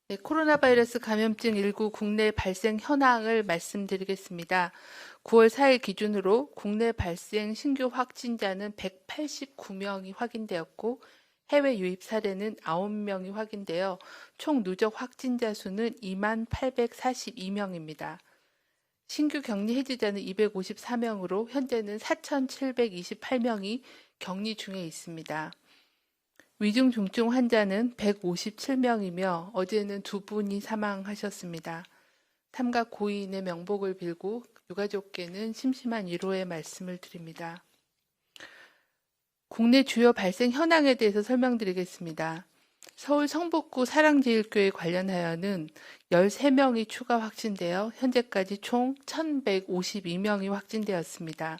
네, 코로나 바이러스 감염증 19 국내 발생 현황을 말씀드리겠습니다. 9월 4일 기준으로 국내 발생 신규 확진자는 189명이 확인되었고 해외 유입 사례는 9명이 확인되어 총 누적 확진자 수는 2842명입니다. 신규 격리 해지자는 254명으로 현재는 4,728명이 격리 중에 있습니다. 위중 중증 환자는 157명이며 어제는 2분이 사망하셨습니다. 삼가 고인의 명복을 빌고 유가족께는 심심한 위로의 말씀을 드립니다. 국내 주요 발생 현황에 대해서 설명드리겠습니다. 서울 성북구 사랑제일교회 관련하여는 13명이 추가 확진되어 현재까지 총 1,152명이 확진되었습니다.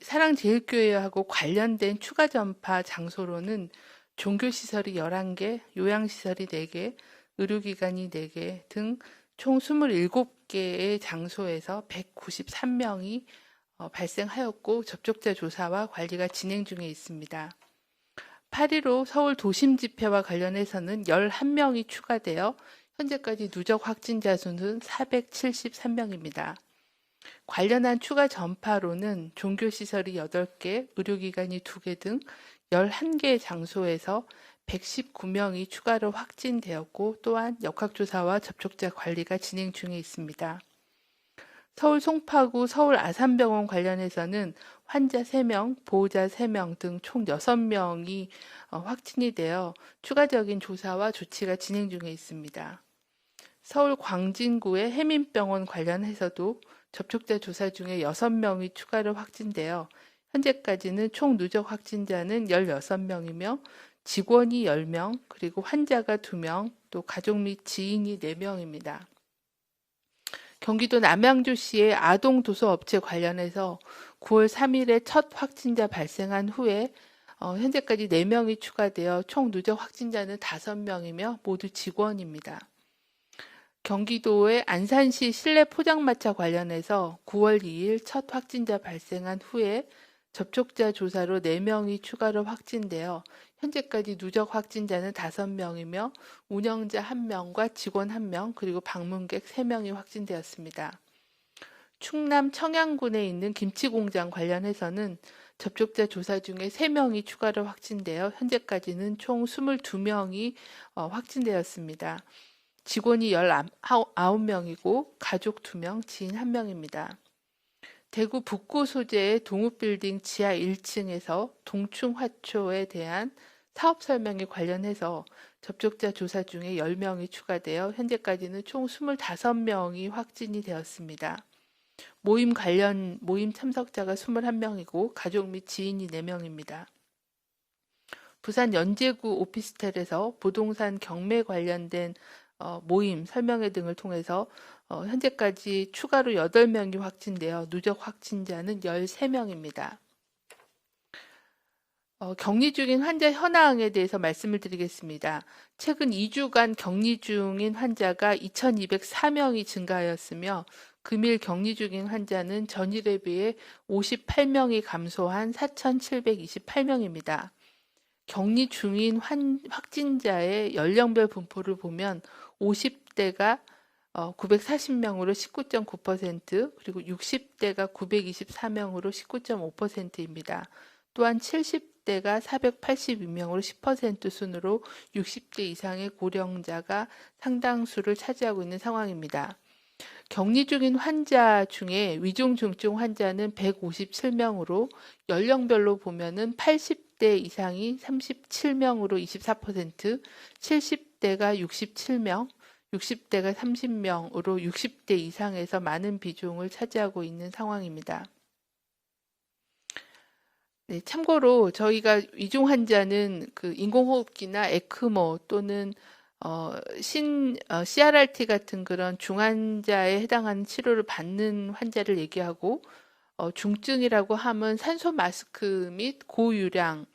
사랑제일교회하고 관련된 추가 전파 장소로는 종교시설이 11개, 요양시설이 4개, 의료기관이 4개 등 총 27개의 장소에서 193명이 발생하였고 접촉자 조사와 관리가 진행 중에 있습니다. 8.15 서울 도심 집회와 관련해서는 11명이 추가되어 현재까지 누적 확진자 수는 473명입니다. 관련한 추가 전파로는 종교시설이 8개, 의료기관이 2개 등 11개의 장소에서 119명이 추가로 확진되었고 또한 역학조사와 접촉자 관리가 진행 중에 있습니다. 서울 송파구 서울 아산병원 관련해서는 환자 3명, 보호자 3명 등 총 6명이 확진이 되어 추가적인 조사와 조치가 진행 중에 있습니다. 서울 광진구의 해민병원 관련해서도 접촉자 조사 중에 6명이 추가로 확진되어 현재까지는 총 누적 확진자는 16명이며 직원이 10명, 그리고 환자가 2명, 또 가족 및 지인이 4명입니다. 경기도 남양주시의 아동도서업체 관련해서 9월 3일에 첫 확진자 발생한 후에 현재까지 4명이 추가되어 총 누적 확진자는 5명이며 모두 직원입니다. 경기도의 안산시 실내 포장마차 관련해서 9월 2일 첫 확진자 발생한 후에 접촉자 조사로 4명이 추가로 확진되어 현재까지 누적 확진자는 5명이며 운영자 1명과 직원 1명 그리고 방문객 3명이 확진되었습니다. 충남 청양군에 있는 김치공장 관련해서는 접촉자 조사 중에 3명이 추가로 확진되어 현재까지는 총 22명이 확진되었습니다. 직원이 19명이고 가족 2명, 지인 1명입니다. 대구 북구 소재의 동읍빌딩 지하 1층에서 동충화초에 대한 사업 설명에 관련해서 접촉자 조사 중에 10명이 추가되어 현재까지는 총 25명이 확진이 되었습니다. 모임 참석자가 21명이고 가족 및 지인이 4명입니다. 부산 연제구 오피스텔에서 부동산 경매 관련된 모임, 설명회 등을 통해서 현재까지 추가로 8명이 확진되어 누적 확진자는 13명입니다. 격리 중인 환자 현황에 대해서 말씀을 드리겠습니다. 최근 2주간 격리 중인 환자가 2,204명이 증가하였으며 금일 격리 중인 환자는 전일에 비해 58명이 감소한 4,728명입니다. 격리 중인 확진자의 연령별 분포를 보면 50대가 940명으로 19.9%, 그리고 60대가 924명으로 19.5%입니다. 또한 70대가 482명으로 10% 순으로 60대 이상의 고령자가 상당수를 차지하고 있는 상황입니다. 격리 중인 환자 중에 위중 중증 환자는 157명으로 연령별로 보면은 80대 이상이 37명으로 24%, 70대가 67명, 60대가 30명으로 60대 이상에서 많은 비중을 차지하고 있는 상황입니다. 네, 참고로 저희가 위중 환자는 그 인공호흡기나 에크모 또는 CRRT 같은 그런 중환자에 해당하는 치료를 받는 환자를 얘기하고 중증이라고 하면 산소 마스크 및 고유량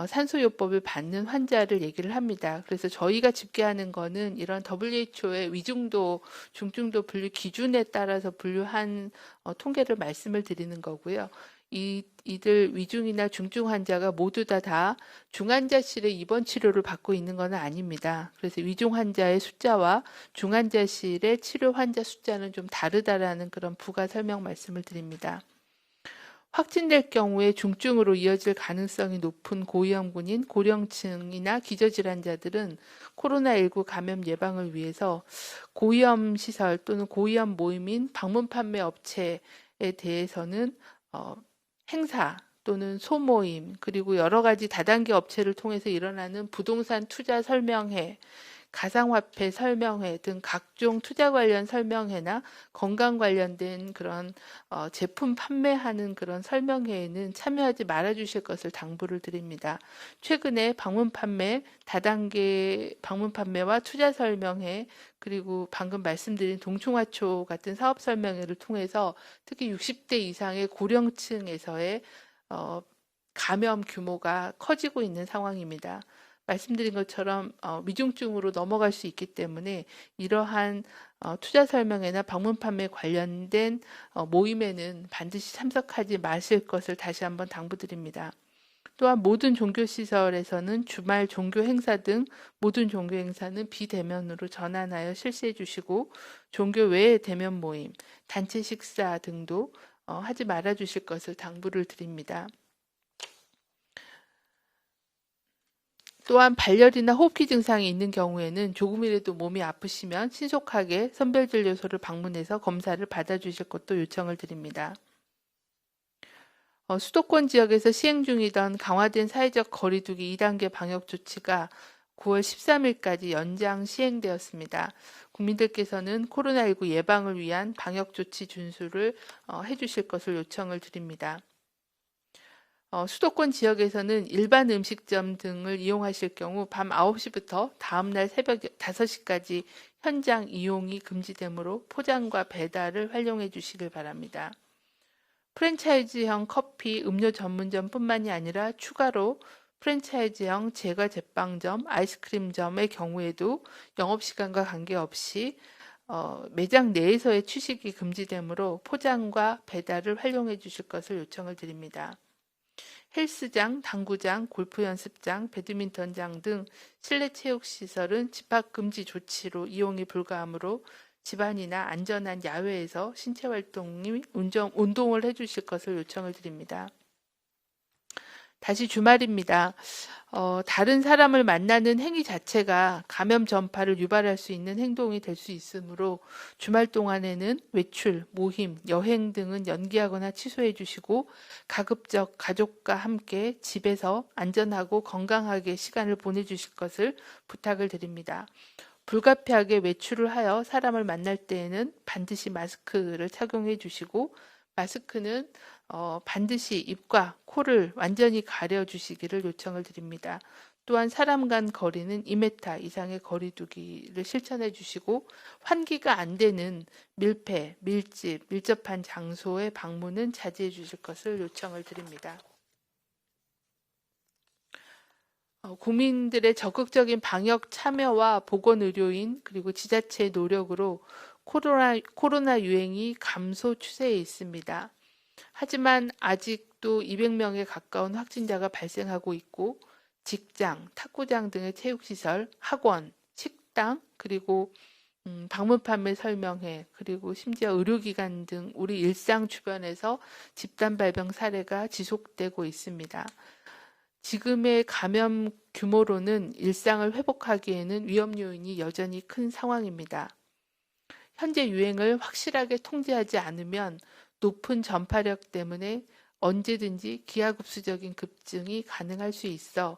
산소요법을 받는 환자를 얘기를 합니다. 그래서 저희가 집계하는 거는 이런 WHO의 위중도, 중증도 분류 기준에 따라서 분류한 통계를 말씀을 드리는 거고요. 이들 위중이나 중증 환자가 모두 다 중환자실에 입원 치료를 받고 있는 것은 아닙니다. 그래서 위중 환자의 숫자와 중환자실의 치료 환자 숫자는 좀 다르다라는 그런 부가 설명 말씀을 드립니다. 확진될 경우에 중증으로 이어질 가능성이 높은 고위험군인 고령층이나 기저질환자들은 코로나19 감염 예방을 위해서 고위험 시설 또는 고위험 모임인 방문 판매 업체에 대해서는 행사 또는 소모임 그리고 여러 가지 다단계 업체를 통해서 일어나는 부동산 투자 설명회, 가상화폐 설명회 등 각종 투자 관련 설명회나 건강 관련된 그런 제품 판매하는 그런 설명회에는 참여하지 말아 주실 것을 당부를 드립니다. 최근에 방문 판매, 다단계 방문 판매와 투자 설명회 그리고 방금 말씀드린 동충하초 같은 사업 설명회를 통해서 특히 60대 이상의 고령층에서의 감염 규모가 커지고 있는 상황입니다. 말씀드린 것처럼 위중증으로 넘어갈 수 있기 때문에 이러한 투자 설명회나 방문 판매 관련된 모임에는 반드시 참석하지 마실 것을 다시 한번 당부드립니다. 또한 모든 종교시설에서는 주말 종교 행사 등 모든 종교 행사는 비대면으로 전환하여 실시해 주시고 종교 외의 대면 모임, 단체 식사 등도 하지 말아 주실 것을 당부를 드립니다. 또한 발열이나 호흡기 증상이 있는 경우에는 조금이라도 몸이 아프시면 신속하게 선별진료소를 방문해서 검사를 받아주실 것도 요청을 드립니다. 수도권 지역에서 시행 중이던 강화된 사회적 거리두기 2단계 방역 조치가 9월 13일까지 연장 시행되었습니다. 국민들께서는 코로나19 예방을 위한 방역 조치 준수를 해주실 것을 요청을 드립니다. 수도권 지역에서는 일반 음식점 등을 이용하실 경우 밤 9시부터 다음날 새벽 5시까지 현장 이용이 금지되므로 포장과 배달을 활용해 주시길 바랍니다. 프랜차이즈형 커피, 음료 전문점뿐만이 아니라 추가로 프랜차이즈형 제과 제빵점, 아이스크림점의 경우에도 영업시간과 관계없이 매장 내에서의 취식이 금지되므로 포장과 배달을 활용해 주실 것을 요청을 드립니다. 헬스장, 당구장, 골프 연습장, 배드민턴장 등 실내 체육시설은 집합금지 조치로 이용이 불가하므로 집안이나 안전한 야외에서 신체활동이 운동을 해주실 것을 요청을 드립니다. 다시 주말입니다. 다른 사람을 만나는 행위 자체가 감염 전파를 유발할 수 있는 행동이 될 수 있으므로 주말 동안에는 외출, 모임, 여행 등은 연기하거나 취소해 주시고 가급적 가족과 함께 집에서 안전하고 건강하게 시간을 보내주실 것을 부탁을 드립니다. 불가피하게 외출을 하여 사람을 만날 때에는 반드시 마스크를 착용해 주시고 마스크는 반드시 입과 코를 완전히 가려 주시기를 요청을 드립니다. 또한 사람 간 거리는 2m 이상의 거리두기를 실천해 주시고 환기가 안 되는 밀폐, 밀집, 밀접한 장소의 방문은 자제해 주실 것을 요청을 드립니다. 국민들의 적극적인 방역 참여와 보건의료인 그리고 지자체의 노력으로 코로나 유행이 감소 추세에 있습니다. 하지만 아직도 200명에 가까운 확진자가 발생하고 있고 직장, 탁구장 등의 체육시설, 학원, 식당, 그리고 방문 판매 설명회, 그리고 심지어 의료기관 등 우리 일상 주변에서 집단 발병 사례가 지속되고 있습니다. 지금의 감염 규모로는 일상을 회복하기에는 위험 요인이 여전히 큰 상황입니다. 현재 유행을 확실하게 통제하지 않으면 높은 전파력 때문에 언제든지 기하급수적인 급증이 가능할 수 있어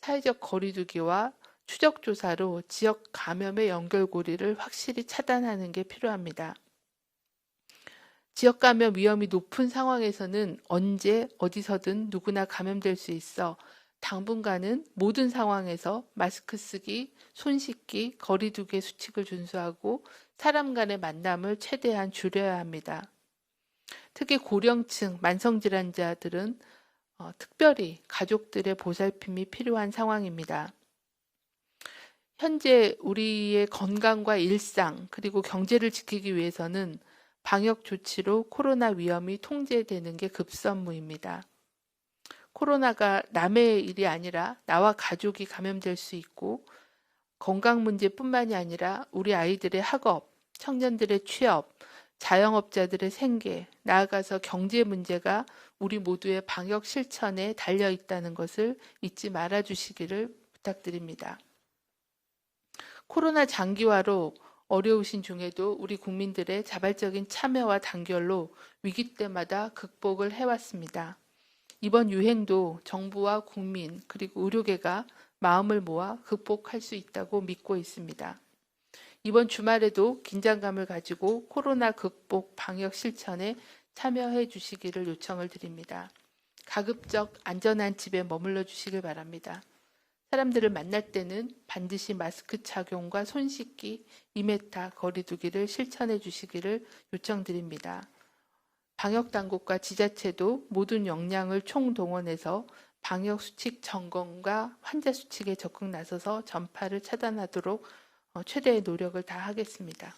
사회적 거리두기와 추적 조사로 지역 감염의 연결고리를 확실히 차단하는 게 필요합니다. 지역 감염 위험이 높은 상황에서는 언제 어디서든 누구나 감염될 수 있어 당분간은 모든 상황에서 마스크 쓰기, 손 씻기, 거리 두기 수칙을 준수하고 사람 간의 만남을 최대한 줄여야 합니다. 특히 고령층, 만성질환자들은 특별히 가족들의 보살핌이 필요한 상황입니다. 현재 우리의 건강과 일상 그리고 경제를 지키기 위해서는 방역 조치로 코로나 위험이 통제되는 게 급선무입니다. 코로나가 남의 일이 아니라 나와 가족이 감염될 수 있고 건강 문제뿐만이 아니라 우리 아이들의 학업, 청년들의 취업, 자영업자들의 생계, 나아가서 경제 문제가 우리 모두의 방역 실천에 달려 있다는 것을 잊지 말아 주시기를 부탁드립니다. 코로나 장기화로 어려우신 중에도 우리 국민들의 자발적인 참여와 단결로 위기 때마다 극복을 해왔습니다. 이번 유행도 정부와 국민 그리고 의료계가 마음을 모아 극복할 수 있다고 믿고 있습니다. 이번 주말에도 긴장감을 가지고 코로나 극복 방역 실천에 참여해 주시기를 요청을 드립니다. 가급적 안전한 집에 머물러 주시길 바랍니다. 사람들을 만날 때는 반드시 마스크 착용과 손 씻기, 2m 거리 두기를 실천해 주시기를 요청드립니다. 방역 당국과 지자체도 모든 역량을 총동원해서 방역 수칙 점검과 환자 수칙에 적극 나서서 전파를 차단하도록 최대의 노력을 다하겠습니다.